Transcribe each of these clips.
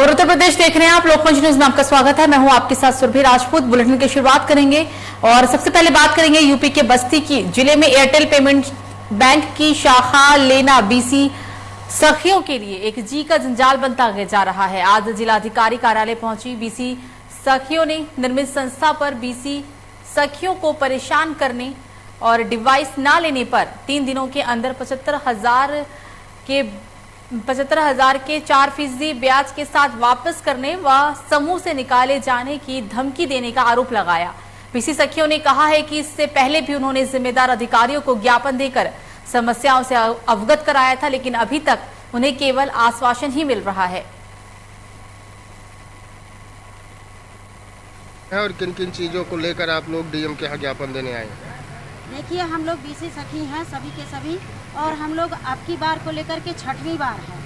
खबर उत्तर प्रदेश देख रहे हैं आप। लोकमंच न्यूज में आपका स्वागत है। मैं हूं आपके साथ सुरभि राजपूत। बुलेटिन की शुरुआत करेंगे और सबसे पहले बात करेंगे यूपी के बस्ती की। जिले में एयरटेल पेमेंट बैंक की शाखा लेना बीसी सखियों के लिए एक जी का जंजाल बनता जा रहा है। आज जिलाधिकारी कार्यालय पहुंची बीसी सखियों ने निर्मित संस्था पर बीसी सखियों को परेशान करने और डिवाइस ना लेने पर 3 दिनों के अंदर 75,000 के 4% ब्याज के साथ वापस करने व समूह से निकाले जाने की धमकी देने का आरोप लगाया। बीसी सखियों ने कहा है कि इससे पहले भी उन्होंने जिम्मेदार अधिकारियों को ज्ञापन देकर समस्याओं से अवगत कराया था, लेकिन अभी तक उन्हें केवल आश्वासन ही मिल रहा है। और किन किन चीजों को लेकर आप लोग डीएम के यहाँ ज्ञापन देने आए हैं? देखिए, हम लोग बीसी सखी हैं सभी के सभी, और हम लोग अब की बार को लेकर के छठवीं बार है।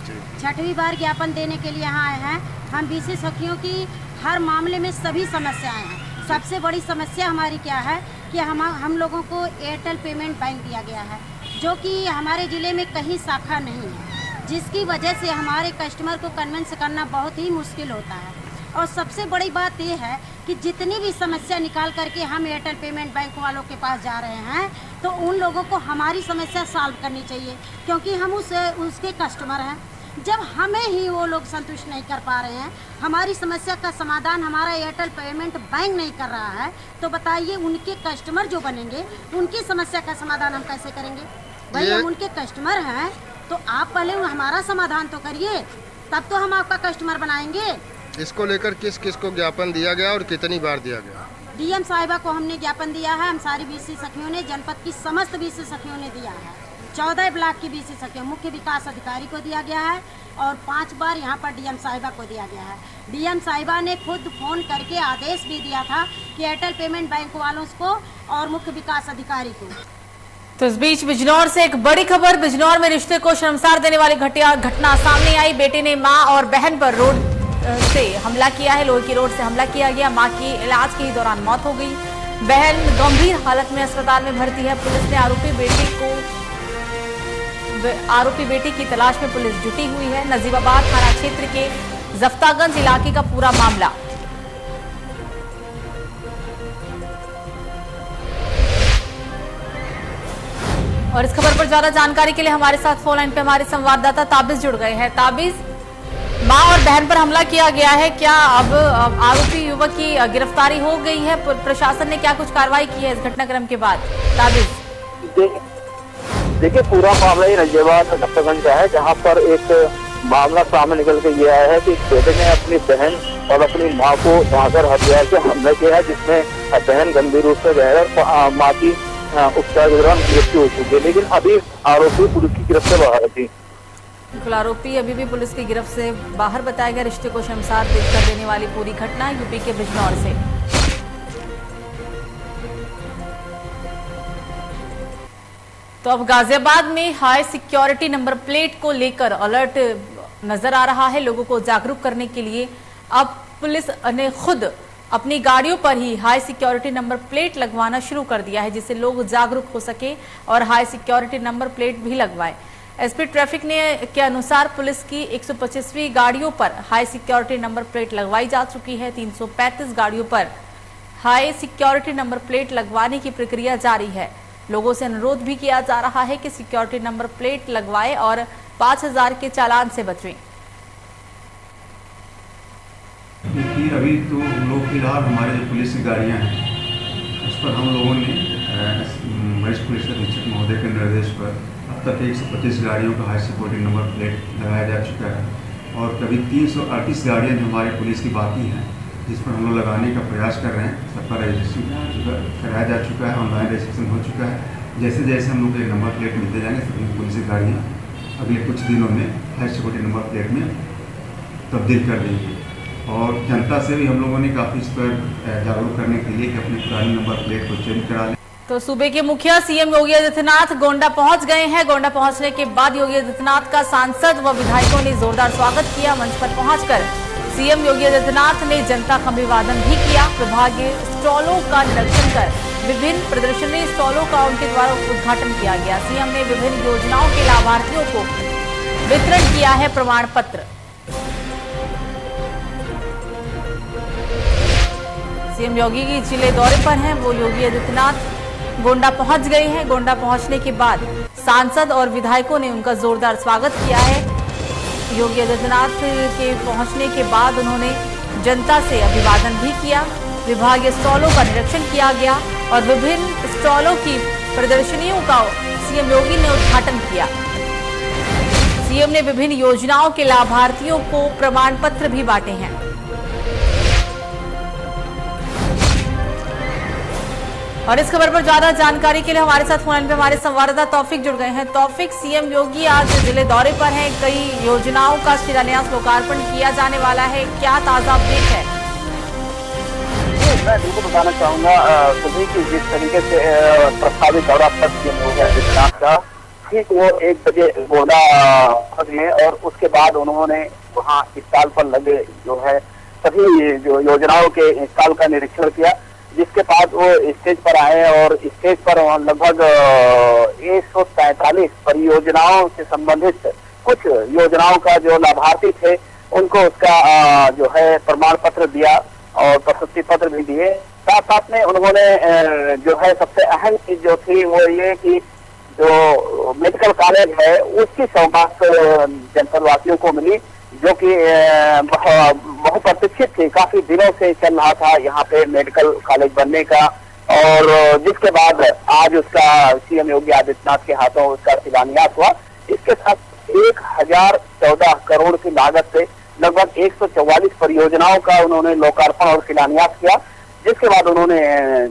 छठवीं बार ज्ञापन देने के लिए यहाँ आए हैं। हम बीसी सखियों की हर मामले में सभी समस्याएं हैं। सबसे बड़ी समस्या हमारी क्या है कि हम लोगों को एयरटेल पेमेंट बैंक दिया गया है, जो कि हमारे ज़िले में कहीं शाखा नहीं है, जिसकी वजह से हमारे कस्टमर को कन्विंस करना बहुत ही मुश्किल होता है। और सबसे बड़ी बात यह है कि जितनी भी समस्या निकाल करके हम एयरटेल पेमेंट बैंक वालों के पास जा रहे हैं, तो उन लोगों को हमारी समस्या सॉल्व करनी चाहिए, क्योंकि हम उसके कस्टमर हैं। जब हमें ही वो लोग संतुष्ट नहीं कर पा रहे हैं, हमारी समस्या का समाधान हमारा एयरटेल पेमेंट बैंक नहीं कर रहा है, तो बताइए उनके कस्टमर जो बनेंगे उनकी समस्या का समाधान हम कैसे करेंगे? भाई, हम उनके कस्टमर हैं, तो आप पहले हमारा समाधान तो करिए, तब तो हम आपका कस्टमर बनाएंगे। इसको लेकर किस किस को ज्ञापन दिया गया और कितनी बार दिया गया? डीएम साहिबा को हमने ज्ञापन दिया है। हम सारी बीसी सखियों ने, जनपद की समस्त बीसी सखियों ने दिया है। 14 ब्लॉक की बीसी सखियों, मुख्य विकास अधिकारी को दिया गया है, और 5 बार यहाँ पर डीएम साहिबा को दिया गया है। डीएम साहिबा ने खुद फोन करके आदेश भी दिया था कि एयरटेल पेमेंट बैंक वालों को और मुख्य विकास अधिकारी को। तो इस बीच बिजनौर से एक बड़ी खबर। बिजनौर में रिश्ते को शर्मसार देने वाली घटना सामने आई। बेटे ने मां और बहन पर रोड से हमला किया है। लोहे की रोड से हमला किया गया। मां की इलाज के दौरान मौत हो गई। बहन गंभीर हालत में अस्पताल में भर्ती है। पुलिस ने आरोपी बेटी की तलाश में पुलिस जुटी हुई है। नजीबाबाद थाना क्षेत्र के जफ्तागंज इलाके का पूरा मामला। और इस खबर पर ज्यादा जानकारी के लिए हमारे साथ फोन लाइन पे हमारे संवाददाता ताबिज जुड़ गए हैं। ताबिज, मां और बहन पर हमला किया गया है, क्या अब आरोपी युवक की गिरफ्तारी हो गई है? प्रशासन ने क्या कुछ कार्रवाई की है इस घटनाक्रम के बाद? ताबिज, देखिए, पूरा मामला ही नजीबाबाद जफ्तागंज का है, जहां पर एक मामला सामने निकल के ये आया है कि बेटे ने अपनी बहन और अपनी मां को धाकर हथियार से हमला किया है, जिसमें बहन गंभीर रूप से घायल और मां की उपचार के दौरान मृत्यु हो चुकी है। लेकिन अभी आरोपी पुलिस की गिरफ्त से बाहर थी। बिल्कुल, आरोपी अभी भी पुलिस की गिरफ्त से बाहर बताया गया। रिश्ते को शर्मसार कर देने वाली पूरी घटना यूपी के बिजनौर से। तो अब गाजियाबाद में हाई सिक्योरिटी नंबर प्लेट को लेकर अलर्ट नजर आ रहा है। लोगों को जागरूक करने के लिए अब पुलिस ने खुद अपनी गाड़ियों पर ही हाई सिक्योरिटी नंबर प्लेट लगवाना शुरू कर दिया है, जिससे लोग जागरूक हो सके और हाई सिक्योरिटी नंबर प्लेट भी लगवाए। एसपी ट्रैफिक के अनुसार पुलिस की 125वीं गाड़ियों पर हाई सिक्योरिटी नंबर प्लेट लगवाई जा चुकी है। 335 गाड़ियों पर हाई सिक्योरिटी नंबर प्लेट लगवाने की प्रक्रिया जारी है। लोगों से अनुरोध भी किया जा रहा है कि सिक्योरिटी नंबर प्लेट लगवाएं और 5,000 के चालान से बचें। अभी तो हम लोग फिलहाल हमारे जो पुलिस की गाड़ियाँ हैं, उस पर हम लोगों ने वरिष्ठ पुलिस अधीक्षक महोदय के निर्देश पर अब तक 125 गाड़ियों का हाई सिक्योरिटी नंबर प्लेट लगाया जा चुका है, और कभी 338 गाड़ियाँ जो हमारे पुलिस की बाकी हैं, जिस पर हम लोग लगाने का प्रयास कर रहे हैं। सबका रजिस्ट्रेशन कराया जा चुका है, ऑनलाइन रजिस्ट्रेशन हो चुका है। जैसे जैसे हम लोग नंबर प्लेट मिलते जाएंगे, सभी पुलिस की गाड़ियाँ अगले कुछ दिनों में हाई सिक्योरिटी नंबर प्लेट में तब्दील कर देंगे। और जनता से भी हम लोगों ने काफ़ी इस पर जागरूक करने के लिए कि अपने पुराने नंबर प्लेट को चेंज करा लें। तो सूबे के मुखिया सीएम योगी आदित्यनाथ गोंडा पहुंच गए हैं। गोंडा पहुंचने के बाद योगी आदित्यनाथ का सांसद व विधायकों ने जोरदार स्वागत किया। मंच पर पहुंचकर सीएम योगी आदित्यनाथ ने जनता का अभिवादन भी किया। विभागीय स्टॉलों का निरीक्षण कर विभिन्न प्रदर्शनी स्टॉलों का उनके द्वारा उद्घाटन किया गया। सीएम ने विभिन्न योजनाओं के लाभार्थियों को वितरण किया है प्रमाण पत्र। सीएम योगी की जिले दौरे पर हैं। वो योगी आदित्यनाथ गोंडा पहुंच गए हैं। गोंडा पहुंचने के बाद सांसद और विधायकों ने उनका जोरदार स्वागत किया है। योगी आदित्यनाथ के पहुंचने के बाद उन्होंने जनता से अभिवादन भी किया। विभागीय स्टॉलों का निरीक्षण किया गया और विभिन्न स्टॉलों की प्रदर्शनियों का सीएम योगी ने उद्घाटन किया। सीएम ने विभिन्न योजनाओं के लाभार्थियों को प्रमाण पत्र भी बांटे हैं। और इस खबर पर ज्यादा जानकारी के लिए हमारे साथ फोन पे हमारे संवाददाता तौफिक जुड़ गए हैं। तौफिक, सीएम योगी आज जिले दौरे पर हैं। कई योजनाओं का शिलान्यास लोकार्पण किया जाने वाला है, क्या ताजा अपडेट है? मैं बिल्कुल बताना चाहूंगा सभी की जिस तरीके से प्रस्तावित दौरा पर सीएम योगी आदित्यनाथ का ठीक वो 1 बजे गोंडा पहुंचे और उसके बाद उन्होंने वहाँ स्टॉल पर लगे जो है सभी जो योजनाओं के स्टॉल का निरीक्षण किया, जिसके बाद वो स्टेज पर आए और स्टेज पर लगभग 143 परियोजनाओं से संबंधित कुछ योजनाओं का जो लाभार्थी थे उनको उसका जो है प्रमाण पत्र दिया और प्रशस्ति पत्र भी दिए। साथ साथ में उन्होंने जो है सबसे अहम चीज जो थी वो ये कि जो मेडिकल कॉलेज है उसकी सौगात जनपद वासियों को मिली, जो कि बहुत प्रतीक्षित थी। काफी दिनों से चल रहा था यहाँ पे मेडिकल कॉलेज बनने का और जिसके बाद आज उसका सीएम योगी आदित्यनाथ के हाथों उसका शिलान्यास हुआ। इसके साथ 1014 करोड़ की लागत से लगभग 144 परियोजनाओं का उन्होंने लोकार्पण और शिलान्यास किया, जिसके बाद उन्होंने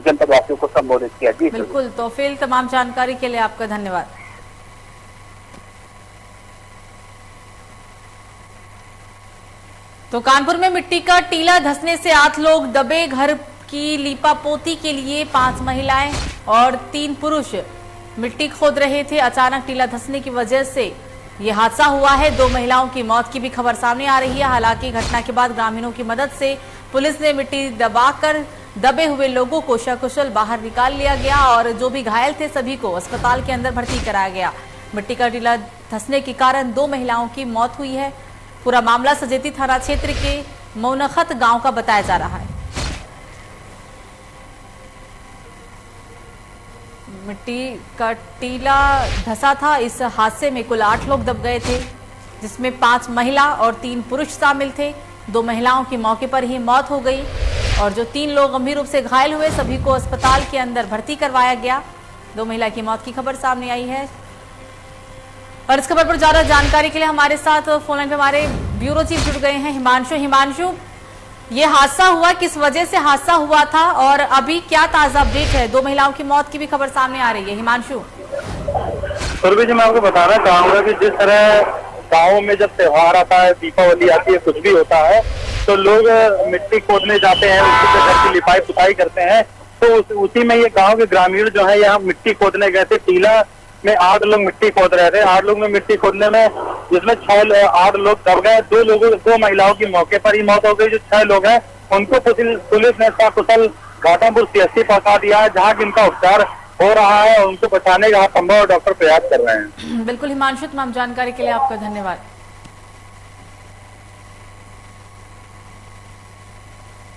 जनपद वासियों को संबोधित किया। जी बिल्कुल तौफील, तमाम जानकारी के लिए आपका धन्यवाद। तो कानपुर में मिट्टी का टीला धंसने से 8 लोग दबे। घर की लीपापोती के लिए 5 महिलाएं और 3 पुरुष मिट्टी खोद रहे थे। अचानक टीला धंसने की वजह से ये हादसा हुआ है। 2 महिलाओं की मौत की भी खबर सामने आ रही है। हालांकि घटना के बाद ग्रामीणों की मदद से पुलिस ने मिट्टी दबाकर दबे हुए लोगों को सकुशल बाहर निकाल लिया गया और जो भी घायल थे सभी को अस्पताल के अंदर भर्ती कराया गया। मिट्टी का टीला धंसने के कारण 2 महिलाओं की मौत हुई है। पूरा मामला सजेती थाना क्षेत्र के मौनखत गांव का बताया जा रहा है। मिट्टी का टीला धंसा था। इस हादसे में कुल 8 लोग दब गए थे, जिसमें 5 महिला और 3 पुरुष शामिल थे। 2 महिलाओं की मौके पर ही मौत हो गई और जो 3 लोग गंभीर रूप से घायल हुए सभी को अस्पताल के अंदर भर्ती करवाया गया। 2 महिला की मौत की खबर सामने आई है। और इस खबर पर ज्यादा जानकारी के लिए हमारे साथ फोन लाइन पे हमारे ब्यूरो चीफ जुड़ गए हैं हिमांशु। ये हादसा हुआ, किस वजह से हादसा हुआ था और अभी क्या ताजा अपडेट है? 2 महिलाओं की मौत की भी खबर सामने आ रही है। हिमांशु सुरभि जी, मैं आपको बताना चाहूंगा कि जिस तरह गाँव में जब त्योहार आता है, दीपावली आती है, कुछ भी होता है तो लोग मिट्टी खोदने जाते हैं, उसके घर की लिपाई पुताई करते हैं। तो उसी में ये गाँव के ग्रामीण जो है यहाँ मिट्टी खोदने गए थे। टीला में 8 लोग मिट्टी खोद रहे थे। 8 लोग में मिट्टी खोदने में जिसमें 8 लोग दब गए। 2 महिलाओं की मौके पर ही मौत हो गई। जो 6 लोग हैं उनको पुलिस ने सकुशल घाटमपुर सीएचसी पहुंचा दिया है, जहां इनका उपचार हो रहा है और उनको बचाने का संभव और डॉक्टर प्रयास कर रहे हैं। बिल्कुल हिमांशु, तमाम जानकारी के लिए आपका धन्यवाद।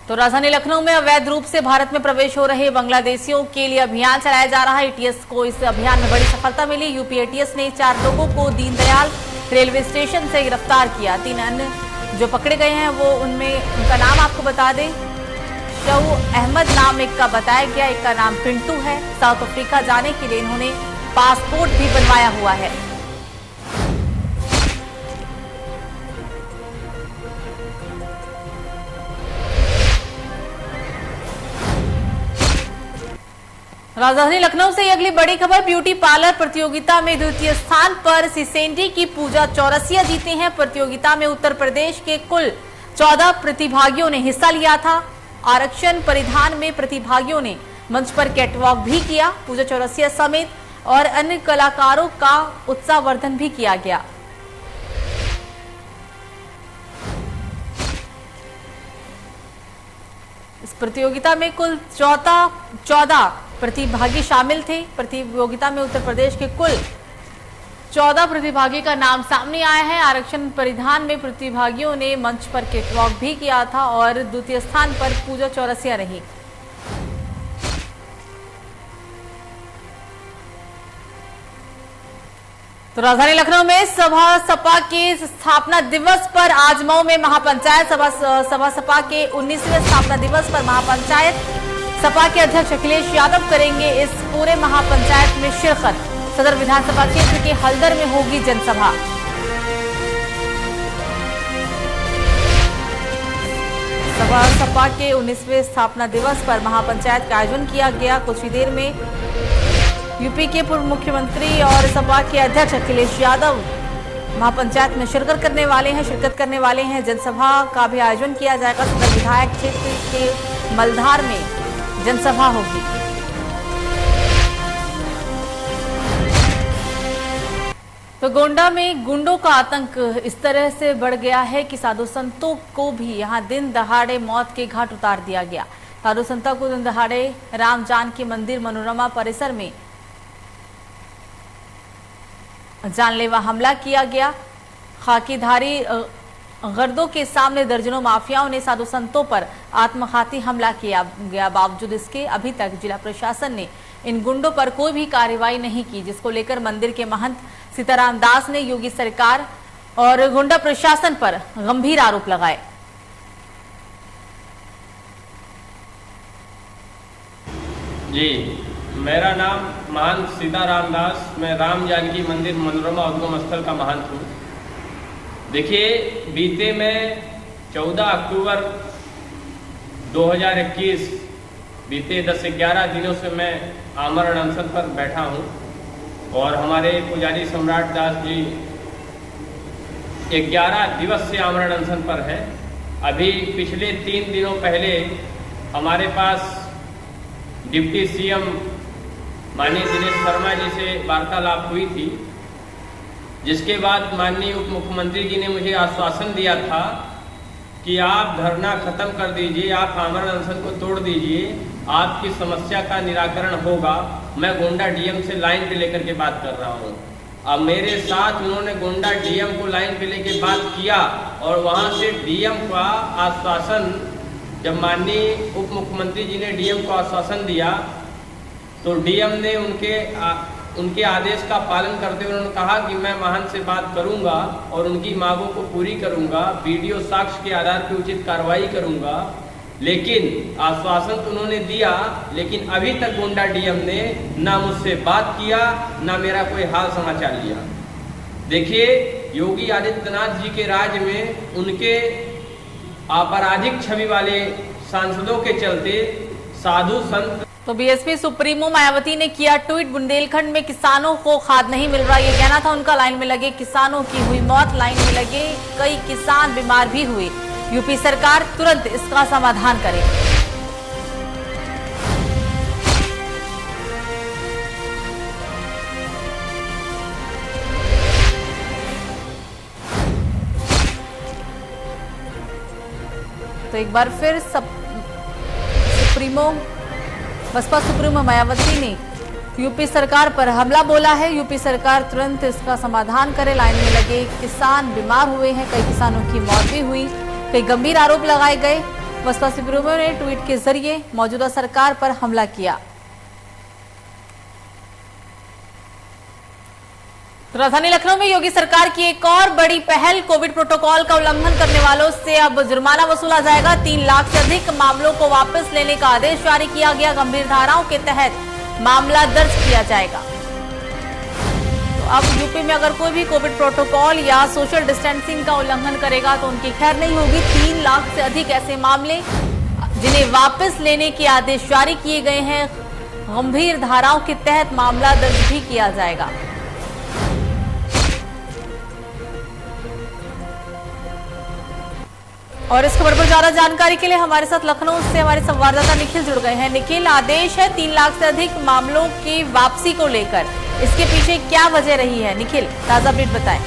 तो राजधानी लखनऊ में अवैध रूप से भारत में प्रवेश हो रहे बांग्लादेशियों के लिए अभियान चलाया जा रहा है। एटीएस को इस अभियान में बड़ी सफलता मिली। यूपी एटीएस ने 4 लोगों को दीनदयाल रेलवे स्टेशन से गिरफ्तार किया। 3 अन्य जो पकड़े गए हैं वो उनका नाम आपको बता दें, शऊ अहमद नाम एक का बताया गया, एक का नाम पिंटू है। साउथ अफ्रीका जाने के लिए इन्होंने पासपोर्ट भी बनवाया हुआ है। राजधानी लखनऊ से अगली बड़ी खबर, ब्यूटी पार्लर प्रतियोगिता में द्वितीय स्थान पर सिसेंडी की पूजा चौरसिया जीते हैं। प्रतियोगिता में उत्तर प्रदेश के कुल 14 प्रतिभागियों ने हिस्सा लिया था। आरक्षण परिधान में प्रतिभागियों ने मंच पर कैटवॉक भी किया। पूजा चौरसिया समेत और अन्य कलाकारों का उत्साहवर्धन भी किया गया। इस प्रतियोगिता में कुल 14 प्रतिभागी शामिल थे। प्रतियोगिता में उत्तर प्रदेश के कुल 14 प्रतिभागी का नाम सामने आया है। आरक्षण परिधान में प्रतिभागियों ने मंच पर कैटवॉक भी किया था और द्वितीय स्थान पर पूजा चौरसिया रही। तो राजधानी लखनऊ में सपा के स्थापना दिवस पर आज मऊ में महापंचायत सपा के 19वें स्थापना दिवस पर महापंचायत सपा के अध्यक्ष अखिलेश यादव करेंगे इस पूरे महापंचायत में शिरकत। सदर विधानसभा क्षेत्र के हल्दर में होगी जनसभा। सपा के 19वें स्थापना दिवस पर महापंचायत का आयोजन किया गया। कुछ ही देर में यूपी के पूर्व मुख्यमंत्री और सपा के अध्यक्ष अखिलेश यादव महापंचायत में शिरकत करने वाले हैं। जनसभा का भी आयोजन किया जाएगा। सदर विधायक क्षेत्र के मलधार में जनसभा होगी। तो गोंडा में गुंडों का आतंक इस तरह से बढ़ गया है कि साधु संतों को भी यहां दिन दहाड़े मौत के घाट उतार दिया गया। साधु संतों को दिन दहाड़े राम जानकी मंदिर मनोरमा परिसर में जानलेवा हमला किया गया। खाकीधारी गर्दों के सामने दर्जनों माफियाओं ने साधु संतों पर आत्मघाती हमला किया गया। बावजूद इसके अभी तक जिला प्रशासन ने इन गुंडों पर कोई भी कार्रवाई नहीं की, जिसको लेकर मंदिर के महंत सीताराम दास ने योगी सरकार और गुंडा प्रशासन पर गंभीर आरोप लगाए। जी, मेरा नाम महंत सीताराम दास, मैं राम जानकी मंदिर मनोरमा उद्गम स्थल का महंत हूँ। देखिए, बीते में 14 अक्टूबर 2021 बीते 10-11 दिनों से मैं आमरण अनशन पर बैठा हूँ और हमारे पुजारी सम्राट दास जी 11 दिवस से आमरण अनशन पर है। अभी पिछले 3 दिनों पहले हमारे पास डिप्टी सीएम माननीय दिनेश शर्मा जी से वार्तालाप हुई थी, जिसके बाद माननीय उप मुख्यमंत्री जी ने मुझे आश्वासन दिया था कि आप धरना खत्म कर दीजिए, आप आमरण अनशन को तोड़ दीजिए, आपकी समस्या का निराकरण होगा। मैं गोंडा डीएम से लाइन पे लेकर के बात कर रहा हूँ। अब मेरे साथ उन्होंने गोंडा डीएम को लाइन पे लेकर बात किया और वहाँ से डीएम का आश्वासन, जब माननीय उप मुख्यमंत्री जी ने डीएम को आश्वासन दिया तो डीएम ने उनके आदेश का पालन करते हुए उन्होंने कहा कि मैं महंत से बात करूंगा और उनकी मांगों को पूरी करूंगा, वीडियो साक्ष्य के आधार पर उचित कार्रवाई करूंगा। लेकिन आश्वासन तो उन्होंने दिया, लेकिन अभी तक गोंडा डीएम ने ना मुझसे बात किया, ना मेरा कोई हाल समाचार लिया। देखिए, योगी आदित्यनाथ जी के राज्य में उनके आपराधिक छवि वाले सांसदों के चलते साधु संत। तो बीएसपी सुप्रीमो मायावती ने किया ट्वीट। बुंदेलखंड में किसानों को खाद नहीं मिल रहा, ये कहना था उनका। लाइन में लगे किसानों की हुई मौत, लाइन में लगे कई किसान बीमार भी हुए। यूपी सरकार तुरंत इसका समाधान करे। तो एक बार फिर बसपा सुप्रीमो मायावती ने यूपी सरकार पर हमला बोला है। यूपी सरकार तुरंत इसका समाधान करे। लाइन में लगे किसान बीमार हुए हैं, कई किसानों की मौत भी हुई, कई गंभीर आरोप लगाए गए। बसपा सुप्रीमो ने ट्वीट के जरिए मौजूदा सरकार पर हमला किया। तो राजधानी लखनऊ में योगी सरकार की एक और बड़ी पहल, कोविड प्रोटोकॉल का उल्लंघन करने वालों से अब जुर्माना वसूला जाएगा। 3 लाख से अधिक मामलों को वापस लेने का आदेश जारी किया गया। गंभीर धाराओं के तहत मामला दर्ज किया जाएगा। तो अब यूपी में अगर कोई भी कोविड प्रोटोकॉल या सोशल डिस्टेंसिंग का उल्लंघन करेगा तो उनकी खैर नहीं होगी। 3 लाख से अधिक ऐसे मामले जिन्हें वापस लेने के आदेश जारी किए गए हैं। गंभीर धाराओं के तहत मामला दर्ज भी किया जाएगा। और इस खबर पर ज्यादा जानकारी के लिए हमारे साथ लखनऊ से हमारे संवाददाता निखिल जुड़ गए हैं। निखिल, आदेश है 3 लाख से अधिक मामलों की वापसी को लेकर, इसके पीछे क्या वजह रही है? निखिल, ताजा अपडेट बताएं।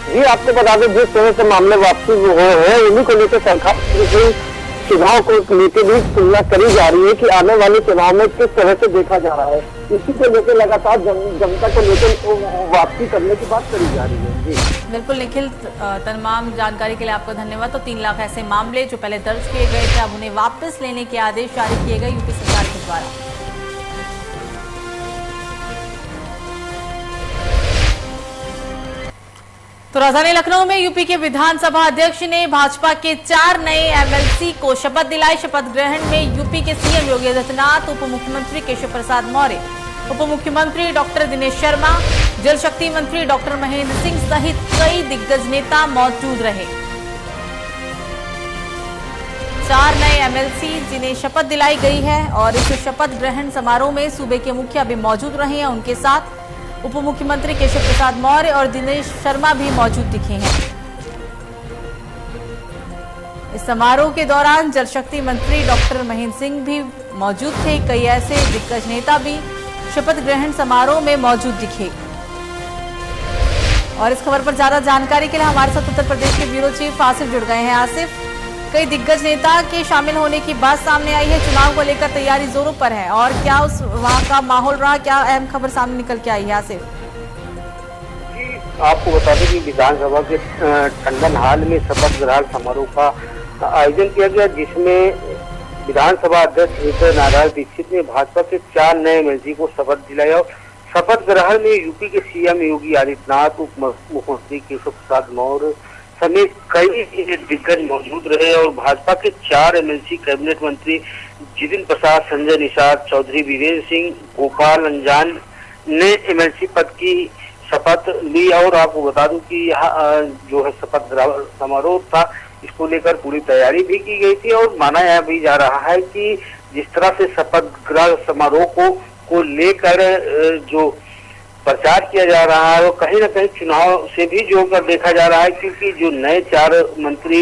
जी, आपको बता दें, जिस तरह से मामले वापसी हुए हैं उन्हीं को लेकर सरकार चुनाव को लेकर भी तुलना करी जा रही है कि आने वाले चुनाव में किस तरह से देखा जा रहा है। इसी को लेकर लगातार जनता को लेकर वापसी करने की बात करी जा रही है। जी बिल्कुल निखिल, तमाम जानकारी के लिए आपका धन्यवाद। तो 3 लाख ऐसे मामले जो पहले दर्ज किए गए थे, अब उन्हें वापस लेने के आदेश जारी किए गए यूपी सरकार के द्वारा। तो राजधानी लखनऊ में यूपी के विधानसभा अध्यक्ष ने भाजपा के 4 नए एमएलसी को शपथ दिलाई। शपथ ग्रहण में यूपी के सीएम योगी आदित्यनाथ, उप मुख्यमंत्री केशव प्रसाद मौर्य, उप मुख्यमंत्री डॉक्टर दिनेश शर्मा, जल शक्ति मंत्री डॉक्टर महेंद्र सिंह सहित कई दिग्गज नेता मौजूद रहे। 4 नए एमएलसी जिन्हें शपथ दिलाई गई है और इस शपथ ग्रहण समारोह में सूबे के मुखिया भी मौजूद रहे हैं। उनके साथ उप मुख्यमंत्री केशव प्रसाद मौर्य और दिनेश शर्मा भी मौजूद दिखे हैं। इस समारोह के दौरान जल शक्ति मंत्री डॉक्टर महेंद्र सिंह भी मौजूद थे। कई ऐसे दिग्गज नेता भी शपथ ग्रहण समारोह में मौजूद दिखे। और इस खबर पर ज्यादा जानकारी के लिए हमारे साथ उत्तर प्रदेश के ब्यूरो चीफ आसिफ जुड़ गए हैं। आसिफ, कई दिग्गज नेता के शामिल होने की बात सामने आई है, चुनाव को लेकर तैयारी जोरों पर है, और क्या उस वहां का माहौल रहा, क्या अहम खबर सामने निकल के आई है? आसिफ, आपको बता दें कि विधानसभा के टंडन हॉल में शपथ ग्रहण समारोह का आयोजन किया गया, जिसमें विधानसभा अध्यक्ष हृदय नारायण दीक्षित ने भाजपा के 4 नए एमएलसी को शपथ दिलाया। और शपथ ग्रहण में यूपी के सीएम योगी आदित्यनाथ, उप मुख्यमंत्री केशव प्रसाद मौर्य समेत कई दिग्गज मौजूद रहे। और भाजपा के 4 एमएलसी कैबिनेट मंत्री जितिन प्रसाद, संजय निषाद, चौधरी वीरेंद्र सिंह, गोपाल अंजान ने एमएलसी पद की शपथ ली। और आपको बता दूं कि यह जो है शपथ ग्रहण समारोह था, इसको लेकर पूरी तैयारी भी की गई थी। और माना यह भी जा रहा है कि जिस तरह से शपथ ग्रहण समारोह को लेकर जो प्रचार किया जा रहा है, वो कहीं ना कहीं चुनाव से भी जोड़कर देखा जा रहा है, क्योंकि जो नए 4 मंत्री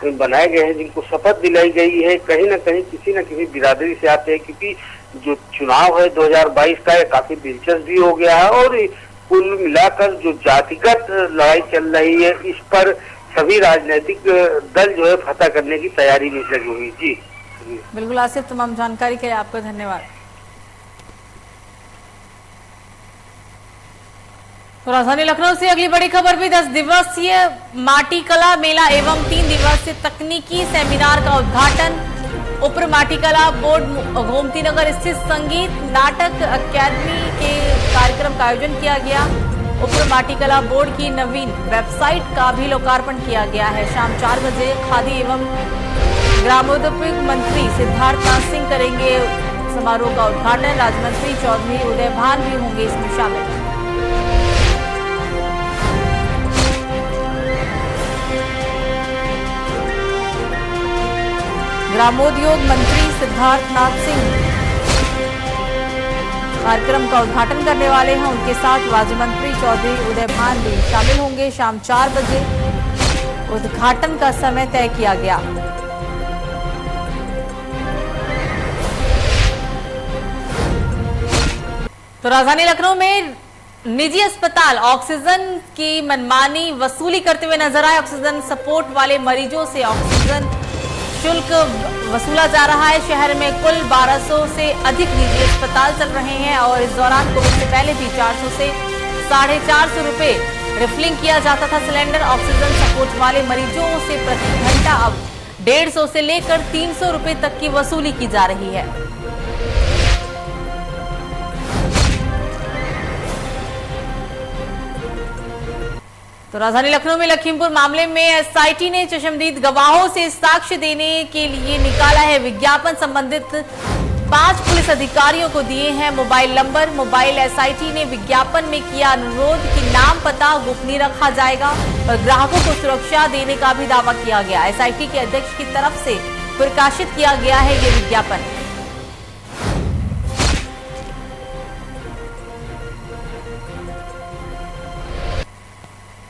बनाए गए हैं, जिनको शपथ दिलाई गई है, कहीं ना कहीं किसी न किसी बिरादरी से आते हैं। क्योंकि जो चुनाव है 2022 का, ये काफी दिलचस्प भी हो गया है। और कुल मिलाकर जो जातिगत लड़ाई चल रही है, इस पर सभी राजनीतिक दल जो है फतह करने की तैयारी में लगी हुई। जी बिल्कुल आसिफ, तमाम जानकारी के लिए आपका धन्यवाद। तो राजधानी लखनऊ से अगली बड़ी खबर भी 10 दिवसीय माटी कला मेला एवं 3 दिवसीय तकनीकी सेमिनार का उद्घाटन। उप्र माटी कला बोर्ड गोमती नगर स्थित संगीत नाटक अकादमी के कार्यक्रम का आयोजन किया गया। उप्र माटी कला बोर्ड की नवीन वेबसाइट का भी लोकार्पण किया गया है। शाम 4 बजे खादी एवं ग्रामोद्योग मंत्री सिद्धार्थनाथ सिंह करेंगे समारोह का उद्घाटन। राज्य मंत्री चौधरी उदय भान भी होंगे इसमें शामिल। ग्रामोद्योग मंत्री सिद्धार्थनाथ सिंह कार्यक्रम का उद्घाटन करने वाले हैं। उनके साथ राज्य मंत्री चौधरी उदय भान भी शामिल होंगे। शाम 4 बजे उद्घाटन का समय तय किया गया। तो राजधानी लखनऊ में निजी अस्पताल ऑक्सीजन की मनमानी वसूली करते हुए नजर आए। ऑक्सीजन सपोर्ट वाले मरीजों से ऑक्सीजन शुल्क वसूला जा रहा है। शहर में कुल 1200 से अधिक निजी अस्पताल चल रहे हैं और इस दौरान कोविड से पहले भी 400 से 450 रुपए रिफिलिंग किया जाता था। सिलेंडर ऑक्सीजन सपोर्ट वाले मरीजों से प्रति घंटा अब 150 से लेकर 300 रुपए तक की वसूली की जा रही है। तो राजधानी लखनऊ में लखीमपुर मामले में एसआईटी ने चश्मदीद गवाहों से साक्ष्य देने के लिए निकाला है विज्ञापन। संबंधित 5 पुलिस अधिकारियों को दिए हैं मोबाइल नंबर। मोबाइल एसआईटी ने विज्ञापन में किया अनुरोध कि नाम पता गोपनीय रखा जाएगा और ग्राहकों को सुरक्षा देने का भी दावा किया गया। एसआईटी के अध्यक्ष की तरफ से प्रकाशित किया गया है ये विज्ञापन।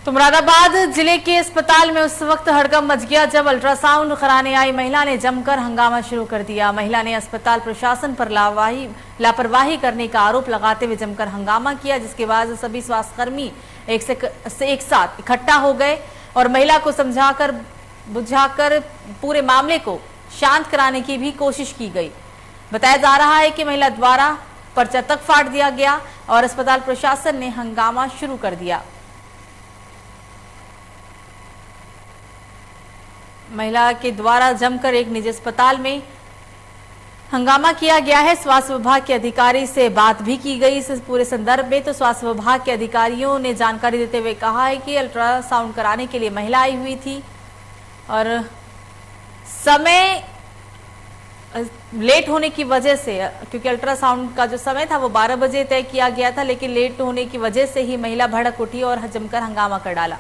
तो मुरादाबाद जिले के अस्पताल में उस वक्त हड़कंप मच गया जब अल्ट्रासाउंड कराने आई महिला ने जमकर हंगामा शुरू कर दिया। महिला ने अस्पताल प्रशासन पर लापरवाही करने का आरोप लगाते हुए जमकर हंगामा किया, जिसके बाद सभी स्वास्थ्यकर्मी एक साथ इकट्ठा हो गए और महिला को समझाकर बुझाकर पूरे मामले को शांत कराने की भी कोशिश की गई। बताया जा रहा है कि महिला द्वारा पर्चा तक फाड़ दिया गया और अस्पताल प्रशासन ने हंगामा शुरू कर दिया। महिला के द्वारा जमकर एक निजी अस्पताल में हंगामा किया गया है। स्वास्थ्य विभाग के अधिकारी से बात भी की गई इस पूरे संदर्भ में। तो स्वास्थ्य विभाग के अधिकारियों ने जानकारी देते हुए कहा है कि अल्ट्रासाउंड कराने के लिए महिला आई हुई थी और समय लेट होने की वजह से, क्योंकि अल्ट्रासाउंड का जो समय था वो 12 बजे तय किया गया था, लेकिन लेट होने की वजह से ही महिला भड़क उठी और जमकर हंगामा कर डाला।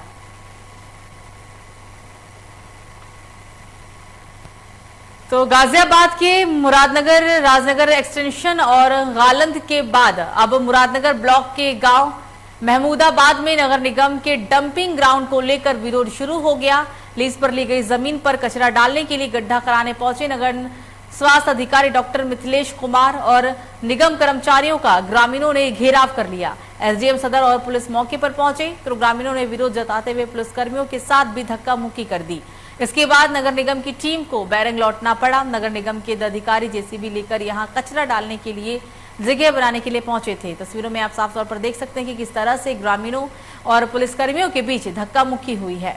तो गाजियाबाद के मुरादनगर राजनगर एक्सटेंशन और गालंद के बाद अब मुरादनगर ब्लॉक के गांव महमूदाबाद में नगर निगम के डंपिंग ग्राउंड को लेकर विरोध शुरू हो गया। लीज पर ली गई जमीन पर कचरा डालने के लिए गड्ढा कराने पहुंचे नगर स्वास्थ्य अधिकारी डॉक्टर मिथिलेश कुमार और निगम कर्मचारियों का ग्रामीणों ने घेराव कर लिया। एसडीएम सदर और पुलिस मौके पर पहुंचे तो ग्रामीणों ने विरोध जताते हुए पुलिसकर्मियों के साथ भी धक्का मुक्की कर दी। इसके बाद नगर निगम की टीम को बैरंग लौटना पड़ा। नगर निगम के अधिकारी जेसीबी लेकर यहां कचरा डालने के लिए जगह बनाने के लिए पहुंचे थे। तस्वीरों में आप साफ तौर पर देख सकते हैं कि किस तरह से ग्रामीणों और पुलिसकर्मियों के बीच धक्का मुक्की हुई है।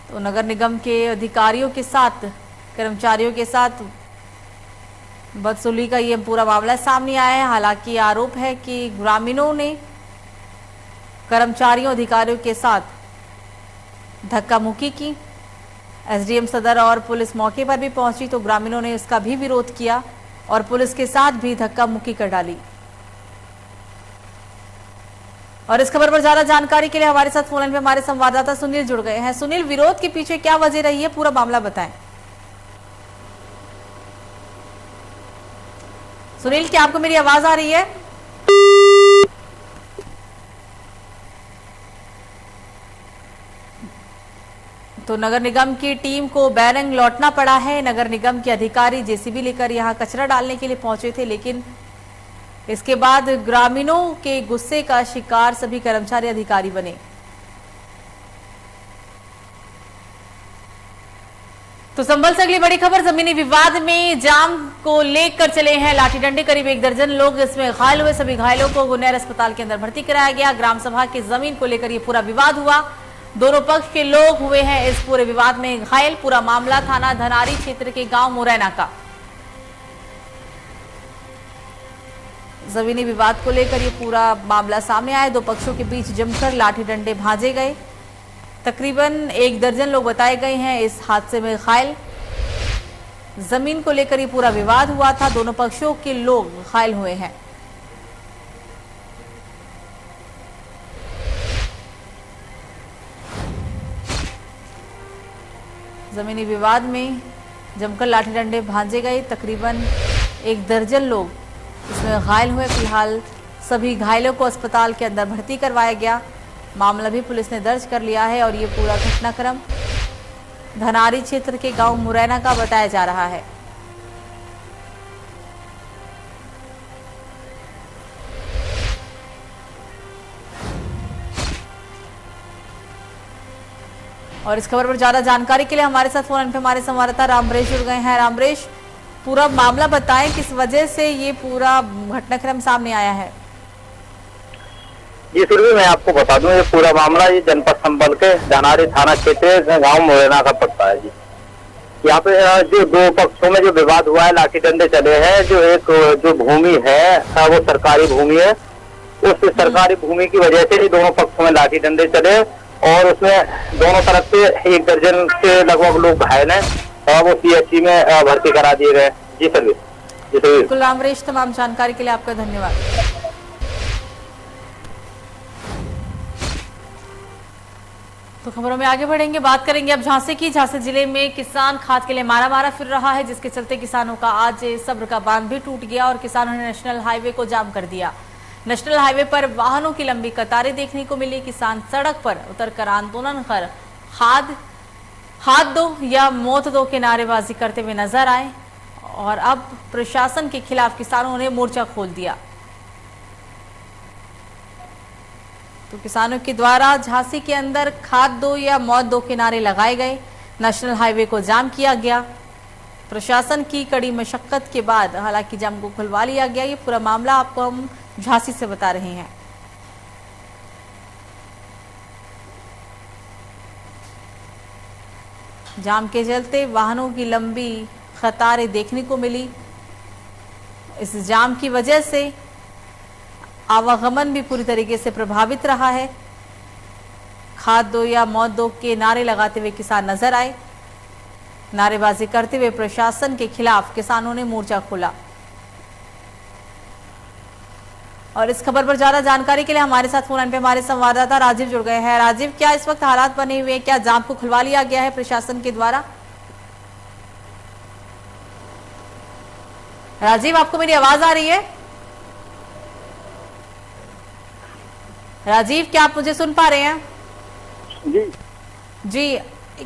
तो नगर निगम के अधिकारियों के साथ कर्मचारियों के साथ बदसलूकी का ये पूरा मामला सामने आया है। हालांकि आरोप है कि ग्रामीणों ने कर्मचारियों अधिकारियों के साथ धक्का मुक्की की। एसडीएम सदर और पुलिस मौके पर भी पहुंची तो ग्रामीणों ने इसका भी विरोध किया और पुलिस के साथ भी धक्का मुक्की कर डाली। और इस खबर पर ज्यादा जानकारी के लिए हमारे साथ फोन लाइन पे हमारे संवाददाता सुनील जुड़ गए हैं। सुनील, विरोध के पीछे क्या वजह रही है, पूरा मामला बताएं। सुनील, क्या आपको मेरी आवाज आ रही है? तो नगर निगम की टीम को बैरंग लौटना पड़ा है। नगर निगम के अधिकारी जेसीबी लेकर यहां कचरा डालने के लिए पहुंचे थे, लेकिन इसके बाद ग्रामीणों के गुस्से का शिकार सभी कर्मचारी अधिकारी बने। तो संभल से अगली बड़ी खबर, जमीनी विवाद में जाम को लेकर चले हैं लाठी डंडे। करीब 1 दर्जन लोग इसमें घायल हुए। सभी घायलों को गुनेर अस्पताल के अंदर भर्ती कराया गया। ग्राम सभा की जमीन को लेकर यह पूरा विवाद हुआ। दोनों पक्ष के लोग हुए हैं इस पूरे विवाद में घायल। पूरा मामला थाना धनारी क्षेत्र के गांव मुरैना का। जमीनी विवाद को लेकर ये पूरा मामला सामने आया। दो पक्षों के बीच जमकर लाठी डंडे भांजे गए। तकरीबन 1 दर्जन लोग बताए गए हैं इस हादसे में घायल। जमीन को लेकर ये पूरा विवाद हुआ था। दोनों पक्षों के लोग घायल हुए हैं। जमीनी विवाद में जमकर लाठी डंडे भांजे गए। तकरीबन 1 दर्जन लोग इसमें घायल हुए। फिलहाल सभी घायलों को अस्पताल के अंदर भर्ती करवाया गया। मामला भी पुलिस ने दर्ज कर लिया है और ये पूरा घटनाक्रम धनारी क्षेत्र के गांव मुरैना का बताया जा रहा है। और इस खबर पर ज्यादा जानकारी के लिए हमारे साथ फोन पे हमारे संवाददाता रामरेश जुड़ गए हैं। रामरेश, पूरा मामला बताएं, किस वजह से ये पूरा घटनाक्रम सामने आया है? जी सुरभि, मैं आपको बता दूं, ये पूरा मामला ये जनपद संभल के धनारी थाना क्षेत्र गांव मुरैना का पड़ता है जी। यहाँ पे जो 2 पक्षों में जो विवाद हुआ है, लाठी डंडे चले हैं। जो भूमि है वो सरकारी भूमि है। उस सरकारी भूमि की वजह से ही दोनों पक्षों में लाठी डंडे चले और उसमें दोनों तरफ से 1 दर्जन के लगभग लोग घायल हैं और वो सीएचसी में भर्ती करा दिए गए। जी सर, जी सर। बिल्कुल रामरेश, तमाम जानकारी के लिए आपका धन्यवाद। तो खबरों में आगे बढ़ेंगे, बात करेंगे अब झांसी की। झांसी जिले में किसान खाद के लिए मारा फिर रहा है, जिसके चलते किसानों का आज सब्र का बांध भी टूट गया और किसानों ने नेशनल हाईवे को जाम कर दिया। नेशनल हाईवे पर वाहनों की लंबी कतारें देखने को मिली। किसान सड़क पर उतरकर आंदोलन कर हाथ दो या मौत दो के नारेबाजी करते हुए नजर आए और अब प्रशासन के खिलाफ किसानों ने मोर्चा खोल दिया। तो किसानों के द्वारा झांसी के अंदर खाद दो या मौत दो के नारे लगाए गए। नेशनल हाईवे को जाम किया गया। प्रशासन की कड़ी मशक्कत के बाद हालांकि जाम को खुलवा लिया गया। ये पूरा मामला आपको हम झांसी से बता रहे हैं। जाम के चलते वाहनों की लंबी कतारें देखने को मिली। इस जाम की वजह से आवागमन भी पूरी तरीके से प्रभावित रहा है। खाद दो या मौत दो के नारे लगाते हुए किसान नजर आए। नारेबाजी करते हुए प्रशासन के खिलाफ किसानों ने मोर्चा खोला। और इस खबर पर ज्यादा जानकारी के लिए हमारे साथ फोन लाइन पे हमारे संवाददाता राजीव जुड़ गए हैं। राजीव, क्या इस वक्त हालात बने हुए हैं? क्या जाम को खुलवा लिया गया है प्रशासन के द्वारा? राजीव, आपको मेरी आवाज आ रही है? राजीव, क्या आप मुझे सुन पा रहे हैं? जी,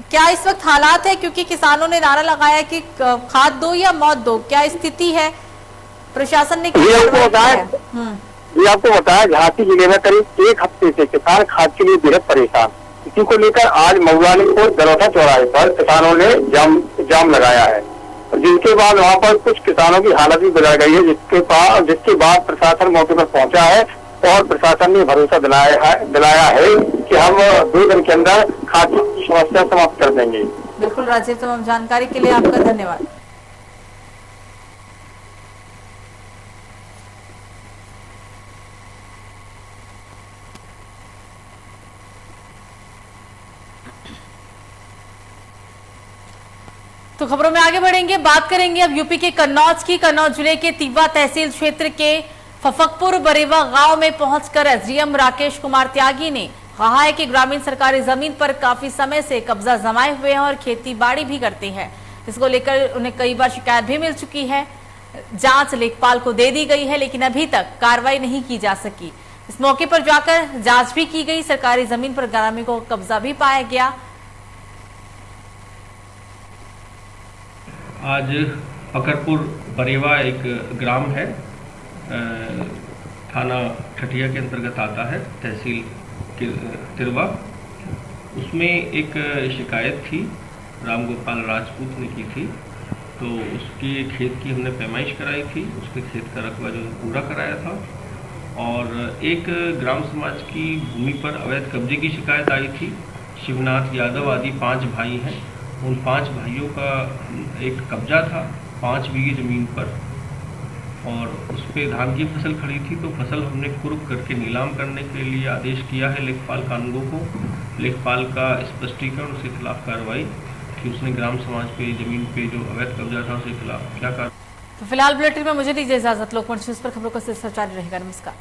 क्या इस वक्त हालात है? क्योंकि किसानों ने नारा लगाया कि खाद दो या मौत दो, क्या स्थिति है? प्रशासन ने आपको बताया झांसी जिले में करीब 1 हफ्ते से किसान खाद के लिए बेहद परेशान। इसी को लेकर आज मऊलानी और दरौथा चौराहे पर किसानों ने जाम लगाया है, जिसके बाद वहां पर कुछ किसानों की हालत भी बिगड़ गई है, जिसके बाद प्रशासन मौके पर पहुंचा है और प्रशासन ने भरोसा दिलाया है कि हम 2 दिन के अंदर खाद की समस्या समाप्त कर देंगे। बिल्कुल राजीव, तमाम जानकारी के लिए आपका धन्यवाद। तो खबरों में आगे बढ़ेंगे, बात करेंगे अब यूपी के कन्नौज की। कन्नौज जिले के तिवा तहसील क्षेत्र के फफकपुर बरेवा गांव में पहुंचकर एसडीएम राकेश कुमार त्यागी ने कहा है कि ग्रामीण सरकारी जमीन पर काफी समय से कब्जा जमाए हुए हैं और खेती बाड़ी भी करते हैं। इसको लेकर उन्हें कई बार शिकायत भी मिल चुकी है। जांच लेखपाल को दे दी गई है, लेकिन अभी तक कार्रवाई नहीं की जा सकी। इस मौके पर जाकर जांच भी की गई। सरकारी जमीन पर ग्रामीणों को कब्जा भी पाया गया। आज फकरपुर बरेवा एक ग्राम है, थाना ठठिया के अंतर्गत आता है, तहसील तिरवा। उसमें एक शिकायत थी, राम गोपाल राजपूत ने की थी। तो उसके खेत की हमने पैमाइश कराई थी, उसके खेत का रकबा जो पूरा कराया था। और एक ग्राम समाज की भूमि पर अवैध कब्जे की शिकायत आई थी। शिवनाथ यादव आदि 5 भाई हैं, उन 5 भाइयों का एक कब्जा था 5 बीघे ज़मीन पर, और उस पर धान की फसल खड़ी थी। तो फसल हमने कुर्क करके नीलाम करने के लिए आदेश किया है लेखपाल कानूनगो को। लेखपाल का स्पष्टीकरण उसके खिलाफ कार्रवाई कि उसने ग्राम समाज पे ज़मीन पे जो अवैध कब्जा था उसके खिलाफ क्या कार्रवाई। तो फिलहाल बुलेटिन में मुझे दीजिए इजाजत। लोकमंच न्यूज़ पर खबरों का सिलसिला जारी रहेगा। नमस्कार।